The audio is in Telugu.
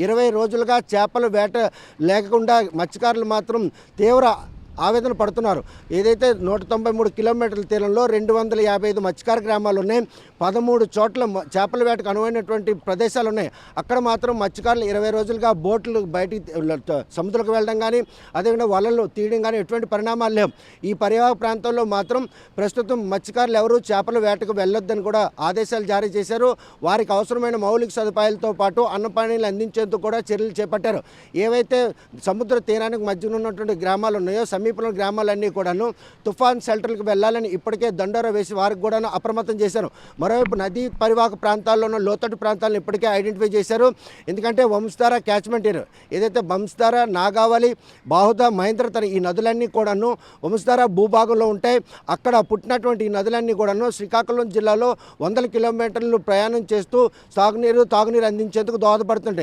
20 రోజులుగా చేపల వేట లేకుండా మత్స్యకారులు మాత్రం తీవ్ర ఆవేదన పడుతున్నారు. ఏదైతే 193 కిలోమీటర్ల తీరంలో 255 మత్స్యకార గ్రామాలు ఉన్నాయి, 13 చోట్ల చేపల వేటకు అనువైనటువంటి ప్రదేశాలు ఉన్నాయి. అక్కడ మాత్రం మత్స్యకారులు 20 రోజులుగా బోట్లు బయటికి సముద్రంలోకి వెళ్ళడం కానీ, అదేవిధంగా వలలు తీయడం కానీ ఎటువంటి పరిణామాలు లేవు. ఈ పరివాహక ప్రాంతంలో మాత్రం ప్రస్తుతం మత్స్యకారులు ఎవరూ చేపల వేటకు వెళ్ళొద్దని కూడా ఆదేశాలు జారీ చేశారు. వారికి అవసరమైన మౌలిక సదుపాయాలతో పాటు అన్నపానీలు అందించేందుకు కూడా చర్యలు చేపట్టారు. ఏవైతే సముద్ర తీరానికి మధ్యన ఉన్నటువంటి గ్రామాలు ఉన్నాయో సమీపంలో గ్రామాలన్నీ కూడాను తుఫాన్ షెల్టర్లకు వెళ్ళాలని ఇప్పటికే దండోరా వేసి వారికి కూడా అప్రమత్తం చేశారు. మరోవైపు నదీ పరివాహక ప్రాంతాల్లో ఉన్న లోతట్టు ప్రాంతాలను ఇప్పటికే ఐడెంటిఫై చేశారు. ఎందుకంటే వంశధార క్యాచ్మెంట్ ఏరియా ఏదైతే వంశధార, నాగావళి, బాహుదా, మహేంద్రతర ఈ నదులన్నీ కూడాను వంశధార భూభాగంలో ఉంటాయి. అక్కడ పుట్టినటువంటి ఈ నదులన్నీ కూడాను శ్రీకాకుళం జిల్లాలో 100 కిలోమీటర్లు ప్రయాణం చేస్తూ సాగునీరు, తాగునీరు అందించేందుకు దోహదపడుతుంటాయి.